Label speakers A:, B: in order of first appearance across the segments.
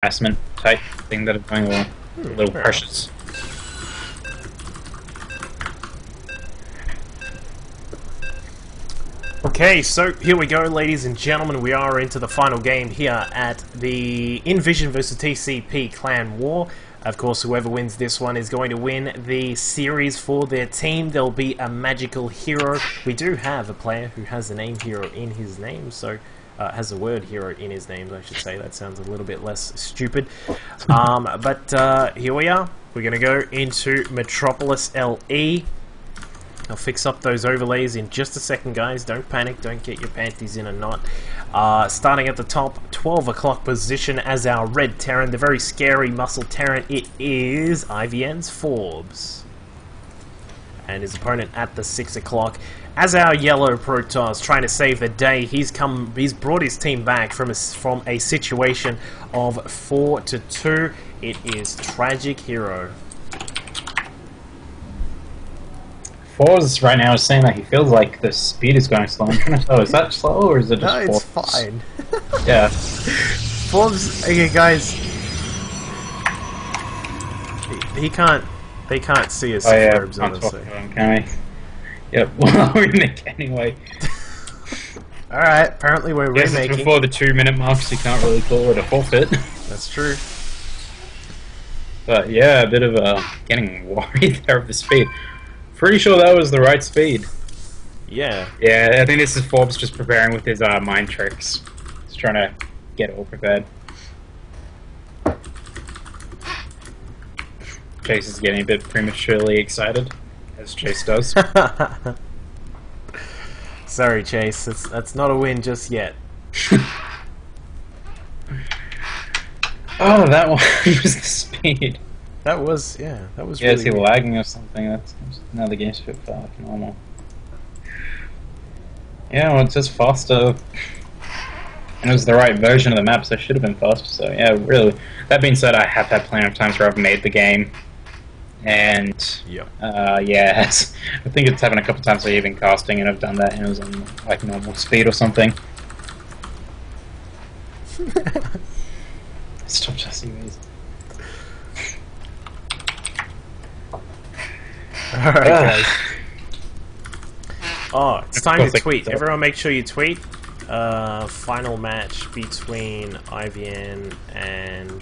A: harassment type thing that are going on. A little precious.
B: Okay, so here we go, ladies and gentlemen. We are into the final game here at the iVn versus TCP clan war. Of course, whoever wins this one is going to win the series for their team. There'll be a magical hero. We do have a player who has a name hero in his name, so has the word hero in his name, I should say. That sounds a little bit less stupid. But here we are. We're going to go into Metropolis LE. I'll fix up those overlays in just a second, guys. Don't panic. Don't get your panties in a knot. Starting at the top, 12 o'clock position as our red Terran, the very scary muscle Terran. It is iVn's Forbes. And his opponent at the 6 o'clock. As our yellow Protoss trying to save the day, he's brought his team back from a situation of 4-2. It is Tragic Hero.
A: Forbes right now is saying that he feels like the speed is going slow. I'm trying to tell, is that slow or is it just
B: No, it's
A: Forbes?
B: fine.
A: Yeah.
B: Forbes, okay guys, they can't see us.
A: Oh yeah,
B: Forbes,
A: can't talk
B: honestly.
A: to him, can we? Yep, well, we're Nick anyway.
B: Alright, apparently we're
A: Yes, it's
B: remaking.
A: before the 2-minute mark, so you can't really call it a forfeit.
B: That's true.
A: But yeah, a bit of getting worried there of the speed. Pretty sure that was the right speed.
B: Yeah.
A: Yeah, I think this is Forbes just preparing with his mind tricks. He's trying to get it all prepared. Chase is getting a bit prematurely excited, as Chase does.
B: Sorry, Chase. That's not a win just yet.
A: Oh, that one was the speed.
B: That was, yeah, that was
A: Yeah,
B: really
A: is he
B: good.
A: lagging or something? That's now the game's a bit like normal. Yeah, well, it's just faster. And it was the right version of the map, so it should have been faster. So yeah, really. That being said, I have had plenty of times where I've made the game, and
B: Yep.
A: yeah, I think it's happened a couple times where you've been casting, and I've done that, and it was on like normal speed or something. Stop testing these.
B: Alright, guys. Oh, it's time to tweet. Everyone make sure you tweet. Final match between iVn and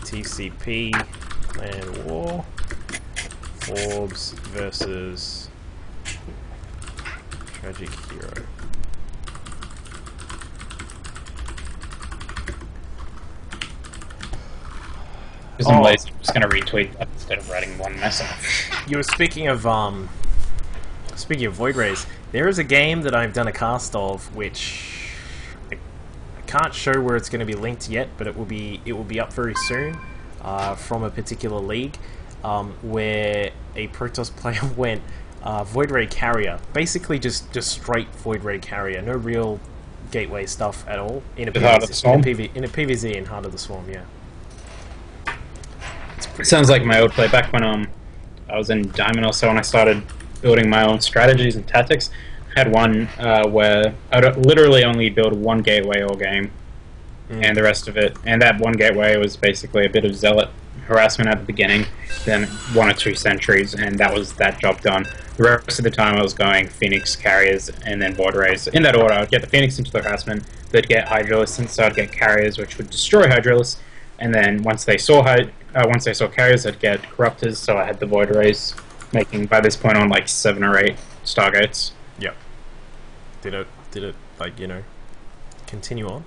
B: TCP Clan War. Forbes versus Tragic Hero.
A: Because I'm lazy, I'm just going to retweet that instead of writing one myself.
B: You were speaking of Void Rays. There is a game that I've done a cast of, which I can't show where it's going to be linked yet, but it will be up very soon from a particular league where a Protoss player went Void Ray carrier, basically just straight Void Ray carrier, no real gateway stuff at all in a PvZ in Heart of the Swarm, yeah.
A: It sounds like my old play back when I was in Diamond or so, and I started building my own strategies and tactics. I had one where I'd literally only build one gateway all game, and the rest of it, and that one gateway was basically a bit of zealot harassment at the beginning, then 1 or 2 sentries, and that was that job done. The rest of the time I was going Phoenix carriers and then Void Rays. In that order, I'd get the Phoenix into the harassment, they'd get Hydralis, and so I'd get carriers which would destroy Hydralis, and then once they saw carriers, I'd get Corruptors, so I had the Void Rays, making by this point on like 7 or 8 Stargates.
B: Yep. Did it like, you know, continue on?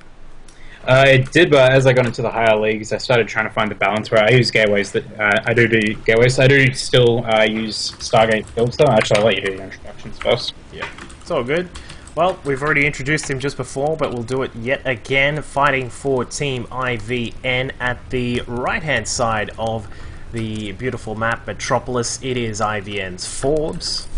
A: It did, but as I got into the higher leagues, I started trying to find the balance where I use gateways. I do gateways. I do still use Stargate builds, though. Actually, I'll let you do your introductions first.
B: Yeah, it's all good. Well, we've already introduced him just before, but we'll do it yet again. Fighting for Team iVn at the right-hand side of the beautiful map, Metropolis. It is iVn's Forbes.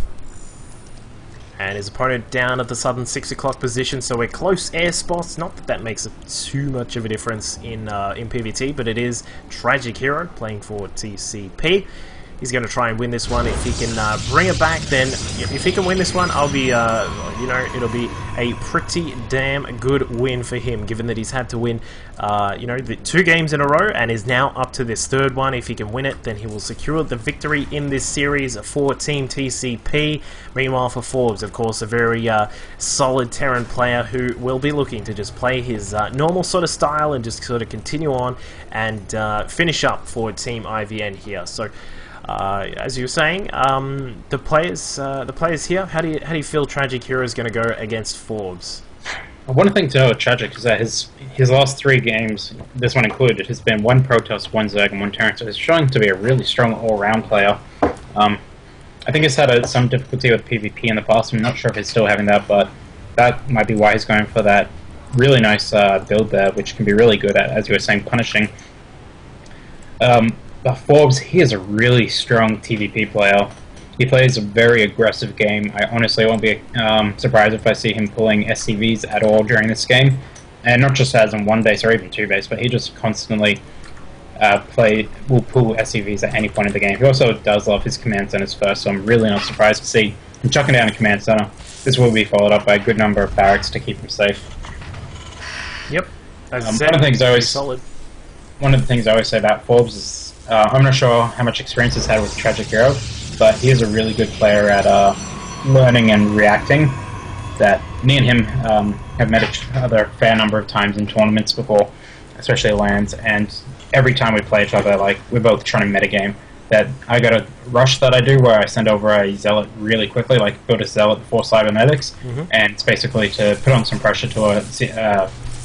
B: And his opponent down at the southern 6 o'clock position, so we're close air spots. Not that that makes too much of a difference in PvT, but it is Tragic Hero playing for TCP. He's going to try and win this one. If he can bring it back, then if he can win this one, I'll be, you know, it'll be a pretty damn good win for him, given that he's had to win, you know, the 2 games in a row and is now up to this 3rd one. If he can win it, then he will secure the victory in this series for Team TCP. Meanwhile, for Forbes, of course, a very solid Terran player who will be looking to just play his normal sort of style and just sort of continue on and finish up for Team iVn here. So, as you were saying, the players here. How do you feel Tragic Hero is going to go against Forbes?
A: One thing to know with Tragic is that his last 3 games, this one included, has been 1 Protoss, 1 Zerg, and 1 Terran. So he's showing to be a really strong all-round player. I think he's had some difficulty with PvP in the past. I'm not sure if he's still having that, but that might be why he's going for that really nice build there, which can be really good at, as you were saying, punishing. But Forbes, he is a really strong TVP player. He plays a very aggressive game. I honestly won't be surprised if I see him pulling SCVs at all during this game. And not just as in 1 base or even 2 base, but he just constantly will pull SCVs at any point in the game. He also does love his command centers first, so I'm really not surprised to see him chucking down a command center. This will be followed up by a good number of barracks to keep him safe.
B: Yep. As I
A: One
B: said,
A: of the things I always
B: solid.
A: One of the things I always say about Forbes is I'm not sure how much experience he's had with Tragic Hero, but he is a really good player at learning and reacting. That me and him have met each other a fair number of times in tournaments before, especially lands, and every time we play each other, like, we're both trying to metagame. That I got a rush that I do where I send over a Zealot really quickly, like build a Zealot before Cybernetics, and it's basically to put on some pressure to a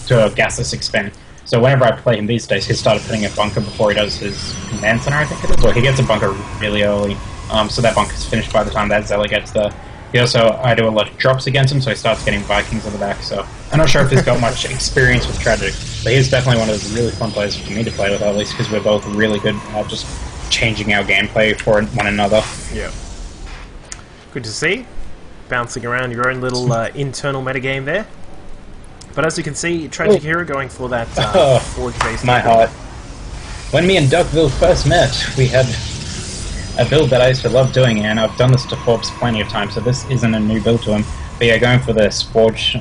A: gasless expand. So whenever I play him these days, he started putting a bunker before he does his command center, I think it is. Or he gets a bunker really early, so that bunker's finished by the time that Zealot gets there. He also, I do a lot of drops against him, so he starts getting Vikings on the back. So I'm not sure if he's got much experience with Tragic, but he's definitely one of those really fun players for me to play with, at least because we're both really good at just changing our gameplay for one another.
B: Yeah. Good to see. Bouncing around your own little internal metagame there. But as you can see, Tragic Hero going for that forge-based...
A: My heart. When me and Duckville first met, we had a build that I used to love doing, and I've done this to Forbes plenty of times, so this isn't a new build to him. But yeah, going for this Forge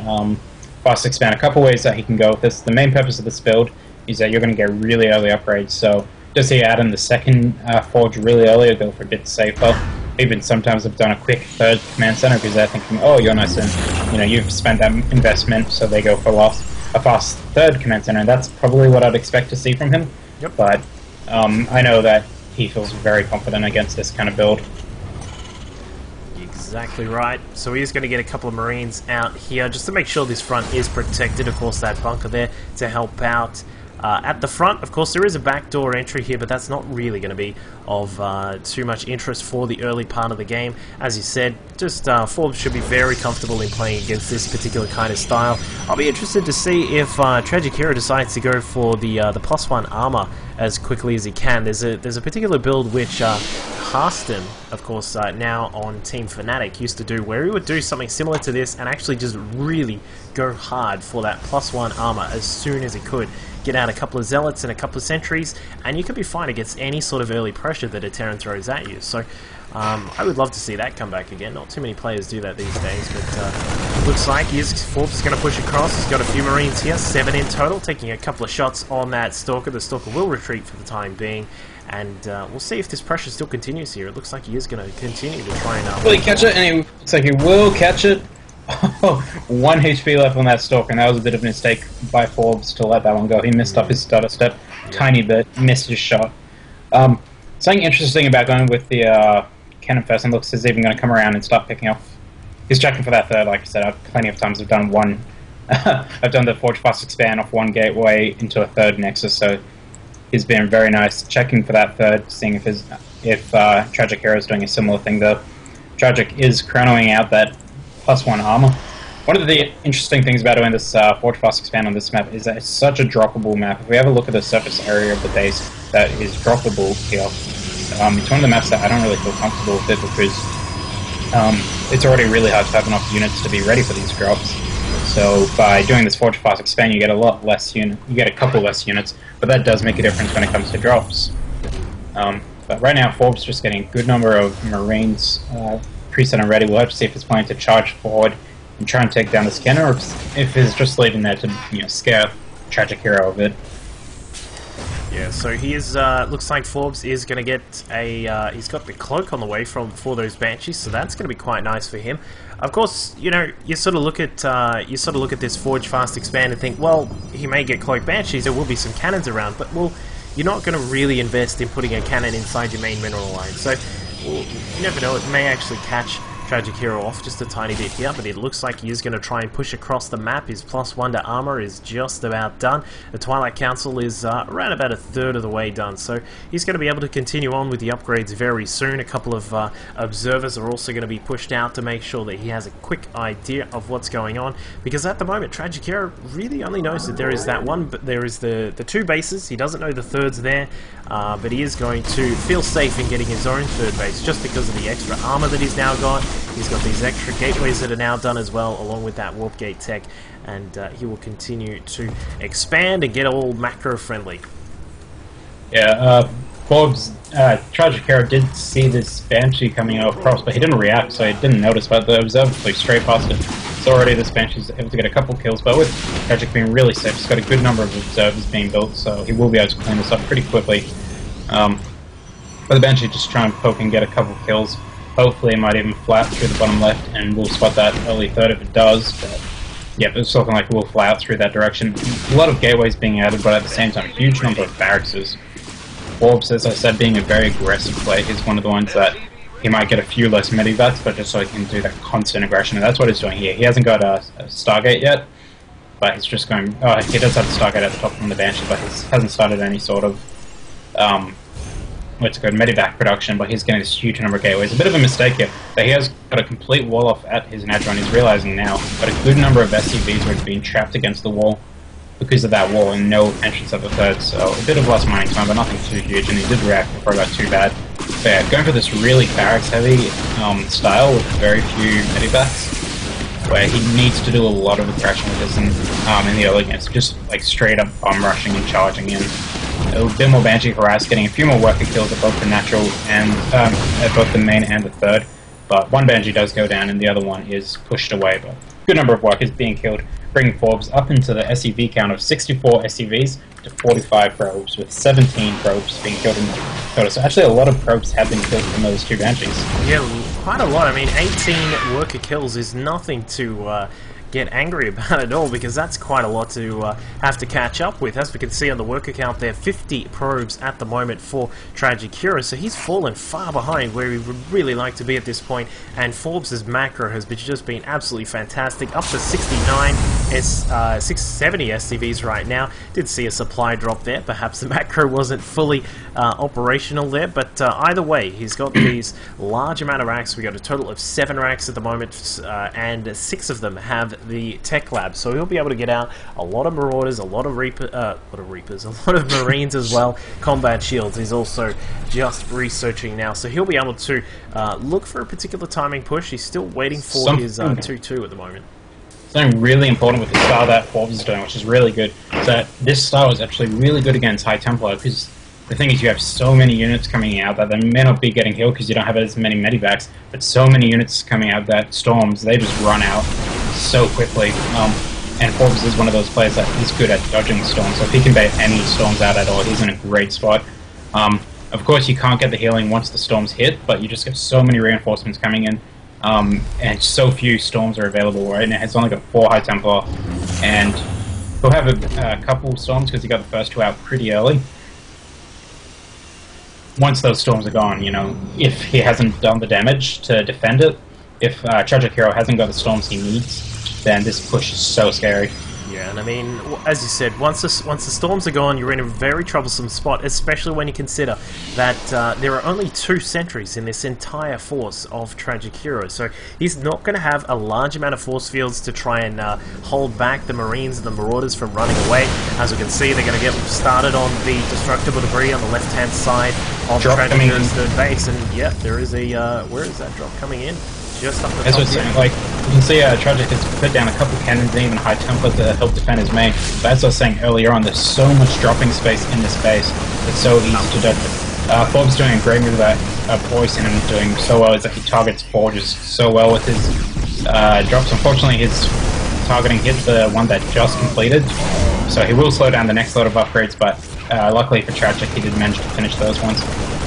A: fast expand, a couple ways that he can go with this. The main purpose of this build is that you're going to get really early upgrades, so just say you add in the second Forge really early, or go for a bit safer. Even sometimes I've done a quick 3rd command center because they're thinking, oh, you're nice and you've spent that investment, so they go for a fast 3rd command center, and that's probably what I'd expect to see from him.
B: Yep.
A: But I know that he feels very confident against this kind of build.
B: Exactly right. So he is going to get a couple of Marines out here just to make sure this front is protected. Of course, that bunker there to help out. At the front, of course, there is a backdoor entry here, but that's not really going to be of too much interest for the early part of the game. As you said, just Forbes should be very comfortable in playing against this particular kind of style. I'll be interested to see if Tragic Hero decides to go for the +1 armor as quickly as he can. There's a particular build which Harston, of course, now on Team Fnatic, used to do, where he would do something similar to this and actually just really go hard for that +1 armor as soon as he could. Get out a couple of Zealots and a couple of Sentries, and you can be fine against any sort of early pressure that a Terran throws at you. So I would love to see that come back again. Not too many players do that these days, but looks like Forbes is going to push across. He's got a few Marines here, 7 in total, taking a couple of shots on that Stalker. The Stalker will retreat for the time being, and we'll see if this pressure still continues here. It looks like he is going to continue to try and...
A: Will he catch it? And it looks like he will catch it. 1 HP left on that Stalker, and that was a bit of a mistake by Forbes to let that one go. He missed up his stutter step tiny bit, missed his shot. Something interesting about going with the cannon first, and looks as even going to come around and start picking off. He's checking for that 3rd, like I said. Plenty of times I've done one. I've done the Forge Fast expand off 1 gateway into a 3rd Nexus, so he's been very nice checking for that 3rd, seeing if Tragic Hero is doing a similar thing though. Tragic is chronoing out that +1 armor. One of the interesting things about doing this Forge Fast expand on this map is that it's such a droppable map. If we have a look at the surface area of the base that is droppable here, it's one of the maps that I don't really feel comfortable with it because it's already really hard to have enough units to be ready for these drops. So by doing this Forge Fast expand, you get a lot less you get a couple less units, but that does make a difference when it comes to drops. But right now, Forbes just getting a good number of Marines preset and ready. We'll have to see if he's planning to charge forward and try and take down the scanner, or if he's just leaving there to scare Tragic Hero a bit.
B: Yeah, so he is. Looks like Forbes is going to get a. He's got the cloak on the way for those Banshees, so that's going to be quite nice for him. Of course, you sort of look at this Forge Fast Expand and think, well, he may get cloak Banshees. There will be some cannons around, but well, you're not going to really invest in putting a cannon inside your main mineral line. So well, you never know. It may actually catch Tragic Hero off just a tiny bit here, but it looks like he is going to try and push across the map. His +1 to armor is just about done. The Twilight Council is around about a third of the way done, so he's going to be able to continue on with the upgrades very soon. A couple of observers are also going to be pushed out to make sure that he has a quick idea of what's going on, because at the moment Tragic Hero really only knows that there is that one, but there is the two bases. He doesn't know the third's there, but he is going to feel safe in getting his own third base just because of the extra armor that he's now got. He's got these extra gateways that are now done as well, along with that warp gate tech, and he will continue to expand and get all macro friendly.
A: Yeah, Forbes, Tragic Hero did see this Banshee coming across, but he didn't react, so he didn't notice, but the observer flew straight past it. So already this Banshee's able to get a couple kills, but with Tragic being really safe, he's got a good number of observers being built, so he will be able to clean this up pretty quickly. But the Banshee just try and poke and get a couple kills. Hopefully it might even fly out through the bottom left, and we'll spot that early third if it does. But yeah, it's looking like we'll fly out through that direction. A lot of gateways being added, but at the same time, a huge number of barracks. Forbes, as I said, being a very aggressive player, he's one of the ones that he might get a few less medivats, but just so he can do that constant aggression, and that's what he's doing here. He hasn't got a Stargate yet, but he's just going... Oh, he does have the Stargate at the top from the Banshee, but he hasn't started any sort of... what's good, medevac production, but he's getting this huge number of gateways. A bit of a mistake here, that he has got a complete wall off at his Nadron. He's realizing now, but a good number of SCVs were being trapped against the wall because of that wall, and no entrance at the third, so a bit of lost mining time, but nothing too huge, and he did react before it got too bad. So yeah, going for this really barracks-heavy style with very few medevacs, where he needs to do a lot of aggression with this in the early games, just like straight up bomb rushing and charging in. A bit more Banshee harass, getting a few more worker kills at both the natural and at both the main and the third, but one Banshee does go down and the other one is pushed away, but good number of workers being killed, bringing Forbes up into the SCV count of 64 SCVs to 45 probes, with 17 probes being killed in total. So actually a lot of probes have been killed from those two Banshees.
B: Yeah, quite a lot. I mean, 18 worker kills is nothing to get angry about at all, because that's quite a lot to have to catch up with. As we can see on the worker count there, 50 probes at the moment for Tragic Hero, so he's fallen far behind where he would really like to be at this point, and Forbes' macro has just been absolutely fantastic, up to 69, 670 SCVs right now. Did see a supply drop there, perhaps the macro wasn't fully operational there, but either way, he's got these large amount of racks. We got a total of 7 racks at the moment, and 6 of them have the tech lab, so he'll be able to get out a lot of Marauders, a lot of Marines as well, combat shields. He's also just researching now, so he'll be able to look for a particular timing push. He's still waiting for his 2-2 at the moment.
A: Something really important with the style that Forbes is doing, which is really good, is that this style is actually really good against High Templar, because the thing is, you have so many units coming out that they may not be getting healed because you don't have as many medivacs, but so many units coming out that storms, they just run out so quickly. And Forbes is one of those players that is good at dodging storms, so if he can bait any storms out at all, he's in a great spot. Of course, you can't get the healing once the storms hit, but you just get so many reinforcements coming in, and so few storms are available right now. He's only got 4 High Templar, and he'll have a couple storms because he got the first 2 out pretty early. Once those storms are gone, you know, if he hasn't done the damage to defend it, if Tragic Hero hasn't got the storms he needs, then this push is so scary.
B: Yeah, and I mean, as you said, once the storms are gone, you're in a very troublesome spot, especially when you consider that there are only 2 sentries in this entire force of Tragic Hero, so he's not going to have a large amount of force fields to try and hold back the Marines and the Marauders from running away. As we can see, they're going to get started on the destructible debris on the left-hand side of Tragic Hero's third base, and yeah, there is a, where is that drop coming in? Just up the top.
A: That's what I'm saying, like, you can see Tragic has put down a couple cannons and even High Templar to help defend his main, but as I was saying earlier on, there's so much dropping space in this base, it's so easy to dodge. Forbes doing a great move that Poison and doing so well is that he targets Forges so well with his drops. Unfortunately, his targeting hit the one that just completed, so he will slow down the next lot of upgrades, but luckily for Tragic, he did manage to finish those ones.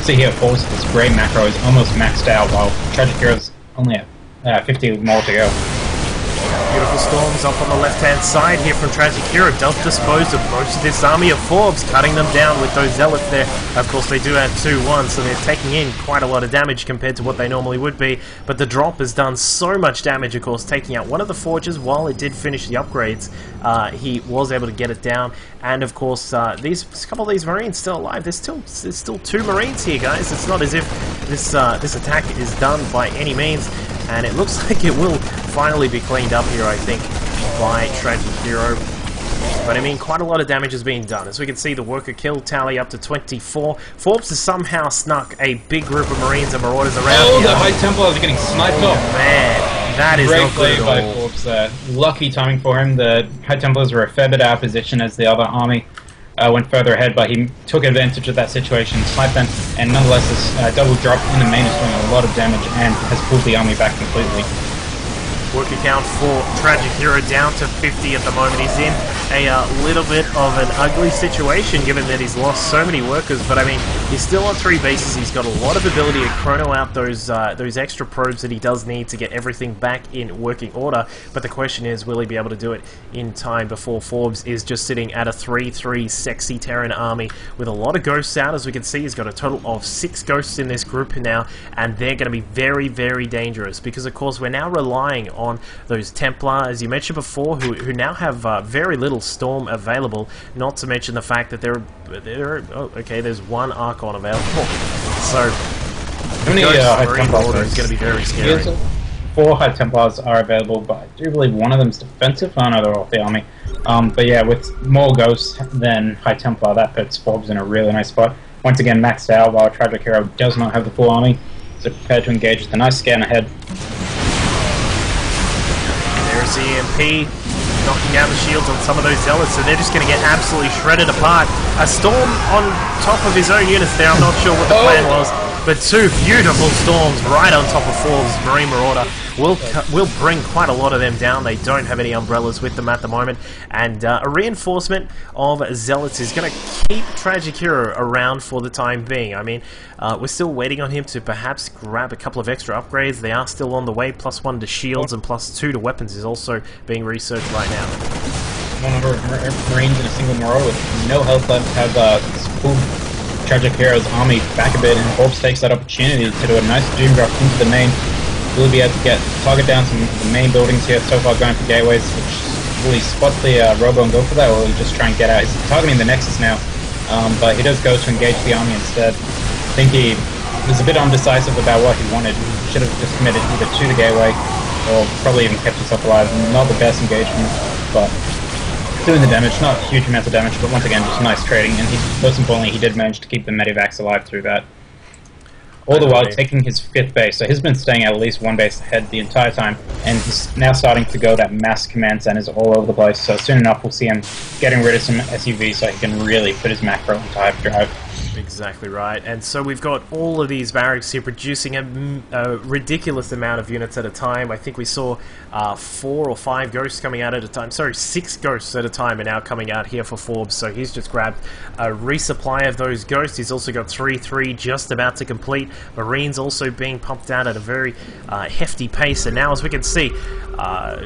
A: See here, Forbes with this great macro is almost maxed out, while Tragic Hero's only at 50 more to go.
B: Beautiful Storms up on the left-hand side here from Tragic Hero. Does dispose of most of this army of Forbes, cutting them down with those Zealots there. Of course, they do have 2-1, so they're taking in quite a lot of damage compared to what they normally would be. But the drop has done so much damage, of course, taking out one of the Forges. While it did finish the upgrades, he was able to get it down. And, of course, a couple of these Marines still alive. There's still 2 Marines here, guys. It's not as if this attack is done by any means. And it looks like it will finally be cleaned up here, I think, by Tragic Hero. But I mean, quite a lot of damage is being done. As we can see, the worker kill tally up to 24. Forbes has somehow snuck a big group of Marines and Marauders around
A: here.
B: The
A: High Templars are getting sniped off.
B: Man, that is not good
A: by Forbes there. Lucky timing for him. The High Templars were a fair bit out of position as the other army went further ahead, but he took advantage of that situation, sniped them, and nonetheless this double drop in the main is doing a lot of damage and has pulled the army back completely.
B: Worker count for Tragic Hero down to 50 at the moment. He's in a little bit of an ugly situation given that he's lost so many workers, but I mean, he's still on 3 bases. He's got a lot of ability to chrono out those extra probes that he does need to get everything back in working order, but the question is, will he be able to do it in time before Forbes is just sitting at a 3-3 sexy Terran army with a lot of ghosts out. As we can see, he's got a total of 6 ghosts in this group now, and they're going to be very, very dangerous because, of course, we're now relying on those Templar, as you mentioned before, who now have very little Storm available, not to mention the fact that there's 1 Archon available. So,
A: how many High Templars
B: is going to be very scary.
A: 4 High Templars are available, but I do believe one of them is defensive. Oh no, they're off the army. But yeah, with more Ghosts than High Templar, that puts Forbes in a really nice spot. Once again, maxed out, while Tragic Hero does not have the full army, so prepared to engage with a nice scan ahead.
B: There's the EMP, knocking down the shields on some of those Zealots, so they're just going to get absolutely shredded apart. A Storm on top of his own units there, I'm not sure what the plan was, but 2 beautiful Storms right on top of Forbes' Marine Marauder will bring quite a lot of them down. They don't have any umbrellas with them at the moment, and a reinforcement of Zealots is going to keep Tragic Hero around for the time being. I mean, we're still waiting on him to perhaps grab a couple of extra upgrades. They are still on the way. +1 to shields and +2 to weapons is also being researched right now.
A: 100 Marines in a single Marauder with no health left have pulled Tragic Hero's army back a bit, and Forbes takes that opportunity to do a nice Doom drop into the main. Will be able to target down some of the main buildings here. So far going for gateways, which will he spot the Robo and go for that, or will he just try and get out? He's targeting the Nexus now, but he does go to engage the army instead. I think he was a bit undecisive about what he wanted. He should have just committed either to the gateway, or probably even kept himself alive. Not the best engagement, but doing the damage. Not huge amounts of damage, but once again, just nice trading. And most importantly, he did manage to keep the Medivacs alive through that. All the while taking his 5th base, so he's been staying at least 1 base ahead the entire time, and he's now starting to go that mass command centers all over the place, so soon enough we'll see him getting rid of some SUVs so he can really put his macro into hyperdrive.
B: Exactly right, and so we've got all of these barracks here producing a ridiculous amount of units at a time. I think we saw 4 or 5 ghosts coming out at a time. Sorry, 6 ghosts at a time are now coming out here for Forbes, so he's just grabbed a resupply of those ghosts. He's also got 3-3 just about to complete. Marines also being pumped out at a very hefty pace, and now as we can see,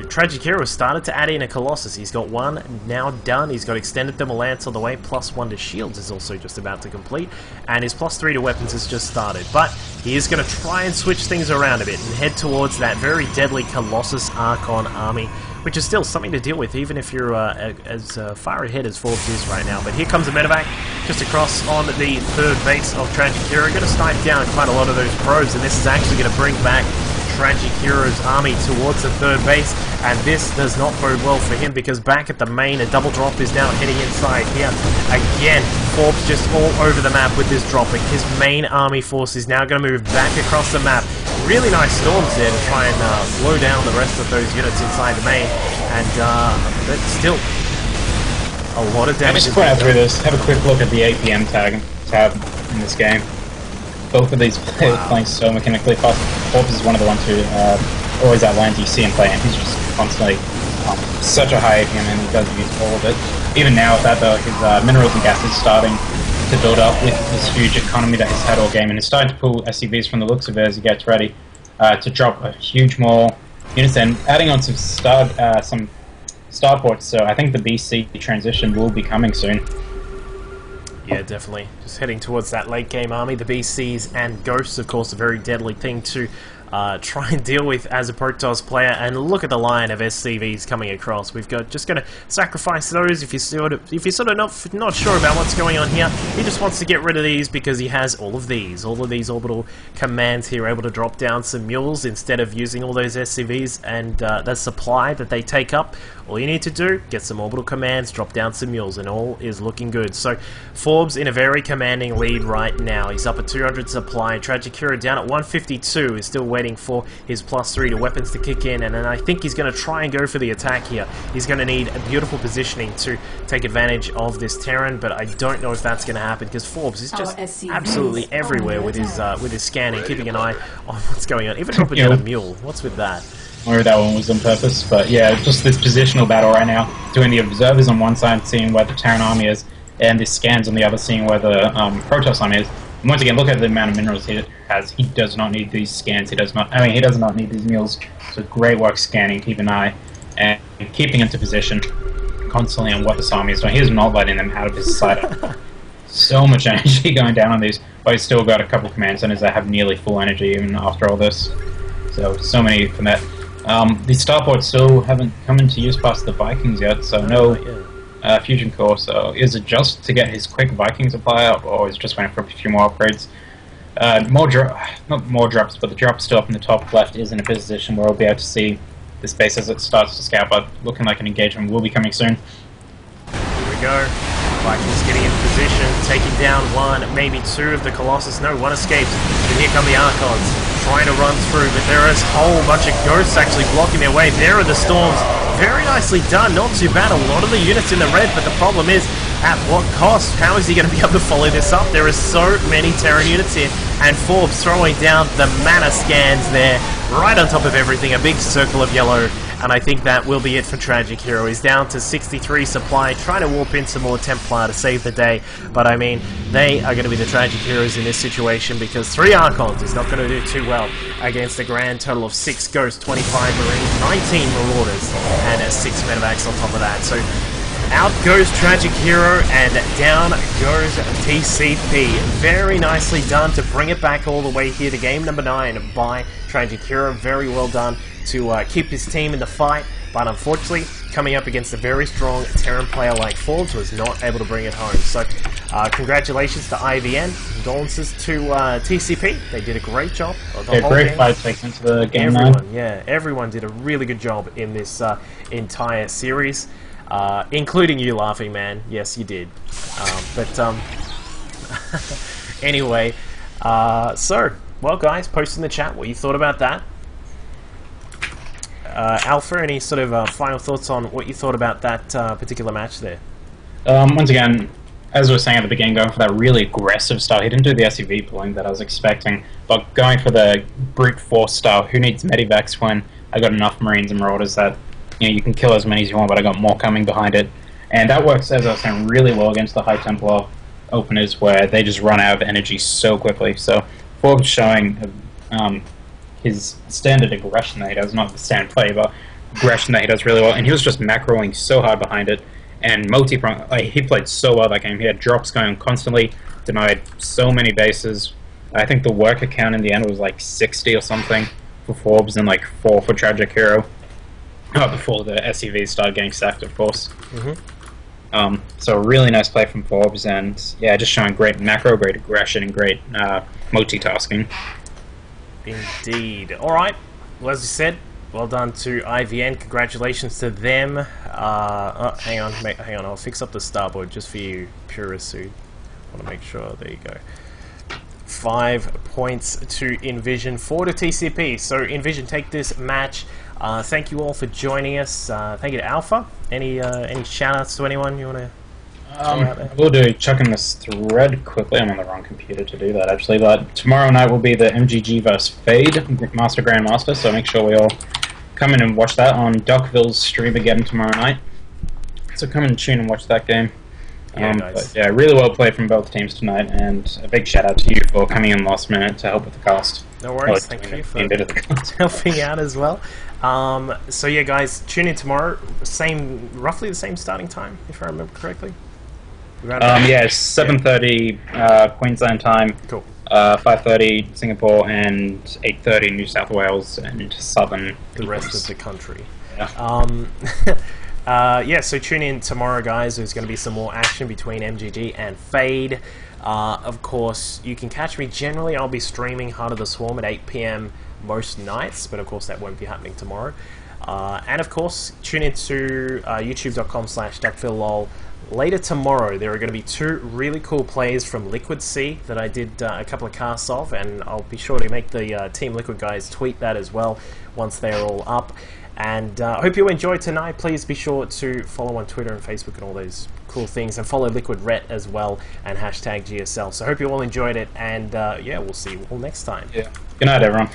B: Tragic Hero has started to add in a Colossus. He's got 1 now done. He's got Extended Thermal Lance on the way, +1 to shields is also just about to complete, and his +3 to weapons has just started. But he is going to try and switch things around a bit and head towards that very deadly Colossus Archon army, which is still something to deal with, even if you're as far ahead as Forbes is right now. But here comes a medevac just across on the 3rd base of Tragic Hero. Going to snipe down quite a lot of those probes, and this is actually going to bring back Tragic Hero's army towards the 3rd base, and this does not bode well for him because back at the main, a double drop is now heading inside here. Again, Forbes just all over the map with this dropping. His main army force is now going to move back across the map. Really nice storms there to try and slow down the rest of those units inside the main, and but still a lot of damage.
A: Just point out through this, have a quick look at the APM tab in this game. both of these players playing so mechanically fast. Forbes is one of the ones who always outlands you see him play, and he's just constantly such a high APM, and he does use all of it. Even now with that though, his minerals and gas is starting to build up with this huge economy that he's had all game, and he's starting to pull SCVs from the looks of it as he gets ready to drop a huge more units, and adding on some starports, so I think the BC transition will be coming soon.
B: Yeah, definitely. Just heading towards that late game army. The BCs and Ghosts, of course, a very deadly thing to try and deal with as a Protoss player. And look at the line of SCVs coming across. We've got just going to sacrifice those. If you're sort of not sure about what's going on here, he just wants to get rid of these because he has all of these orbital commands here, able to drop down some mules instead of using all those SCVs and the supply that they take up. All you need to do, get some orbital commands, drop down some mules, and all is looking good. So Forbes in a very commanding lead right now. He's up at 200 supply. Tragic Hero down at 152 is still waiting for his +3 to weapons to kick in, and then I think he's going to try and go for the attack here. He's going to need a beautiful positioning to take advantage of this Terran, but I don't know if that's going to happen because Forbes is just absolutely everywhere with his scanning, keeping an eye on what's going on. Even dropping down a mule. What's with that?
A: Or that one was on purpose, but yeah, just this positional battle right now, doing the observers on one side, seeing where the Terran army is, and the scans on the other, seeing where the Protoss army is. And once again, look at the amount of minerals he has. He does not need these scans. He does not need these mules. So great work scanning, keep an eye, and keeping into position constantly on what this army is doing. He's not letting them out of his sight. So much energy going down on these, but he's still got a couple command centers that have nearly full energy even after all this. So many from that. The starports still haven't come into use past the Vikings yet, so no fusion core. So is it just to get his quick Viking supply up, or is it just waiting for a few more upgrades? Not more drops, but the drop still up in the top left is in a position where we'll be able to see the space as it starts to scout, but looking like an engagement will be coming soon.
B: Here we go. Vikings getting in position, taking down one, maybe two of the Colossus. No, one escapes. And here come the Archons, trying to run through, but there is a whole bunch of Ghosts actually blocking their way. There are the Storms. Very nicely done. Not too bad. A lot of the units in the red, but the problem is, at what cost? How is he going to be able to follow this up? There are so many Terran units here, and Forbes throwing down the mana scans there, right on top of everything. A big circle of yellow. And I think that will be it for Tragic Hero. He's down to 63 supply, trying to warp in some more Templar to save the day. But I mean, they are going to be the Tragic Heroes in this situation because 3 Archons is not going to do too well against a grand total of 6 Ghosts, 25 Marines, 19 Marauders, and a 6 Medevacs on top of that. So out goes Tragic Hero, and down goes TCP. Very nicely done to bring it back all the way here to game number 9 by Tragic Hero. Very well done to keep his team in the fight, but unfortunately, coming up against a very strong Terran player like Forbes, was not able to bring it home. So, congratulations to iVn, condolences to TCP. They did a great job of the whole
A: great
B: game.
A: fight takes into the game 9.
B: Yeah, everyone did a really good job in this entire series. Including you, Laughing Man. Yes, you did. Anyway, so, well guys, post in the chat what you thought about that. Alpha, any sort of final thoughts on what you thought about that particular match there?
A: Once again, as I was saying at the beginning, going for that really aggressive style. He didn't do the SUV pulling that I was expecting, but going for the brute force style. Who needs Medivacs when I got enough Marines and Marauders that you can kill as many as you want, but I got more coming behind it. And that works, as I was saying, really well against the High Templar openers where they just run out of energy so quickly. So Forbes showing his standard aggression that he does, not the standard play, but aggression that he does really well. And he was just macroing so hard behind it. And multi-prong, he played so well that game. He had drops going constantly, denied so many bases. I think the worker count in the end was like 60 or something for Forbes and like 4 for Tragic Hero. Before the SUVs started getting sacked, of course. So a really nice play from Forbes, and yeah, just showing great macro, great aggression, and great multitasking.
B: Indeed. Alright, well, as you said, well done to iVn. Congratulations to them. Hang on, I'll fix up the starboard just for you, purists who want to make sure. There you go. 5 points to Envision, 4 to TCP. So Envision take this match. Thank you all for joining us. Thank you to Alpha. Any shout outs to anyone you want to?
A: We'll do chucking this thread quickly. I'm on the wrong computer to do that, actually. But tomorrow night will be the MGG vs Fade Master Grandmaster, so make sure we all come in and watch that on DUCKVILLE's stream again tomorrow night. So come and tune and watch that game.
B: Yeah, nice.
A: But yeah, really well played from both teams tonight, and a big shout out to you for coming in last minute to help with the cast.
B: No worries, thank you for helping out as well. So yeah, guys, tune in tomorrow. Roughly the same starting time, if I remember correctly.
A: Yeah, it's 7:30 Queensland time.
B: Cool.
A: 5:30 Singapore and 8:30 New South Wales and Southern.
B: The rest of the country.
A: Yeah.
B: Yeah, so tune in tomorrow, guys. There's going to be some more action between MGG and Fade. Of course, you can catch me generally. I'll be streaming Heart of the Swarm at 8 PM most nights, but of course that won't be happening tomorrow. And of course, tune in to youtube.com/DuckVilleLol. Later tomorrow, there are going to be 2 really cool plays from Liquid Sea that I did a couple of casts of, and I'll be sure to make the Team Liquid guys tweet that as well once they're all up. And I hope you enjoyed tonight. Please be sure to follow on Twitter and Facebook and all those cool things, and follow Liquid Ret as well, and #GSL. So I hope you all enjoyed it, and yeah, we'll see you all next time.
A: Yeah. Good night, everyone.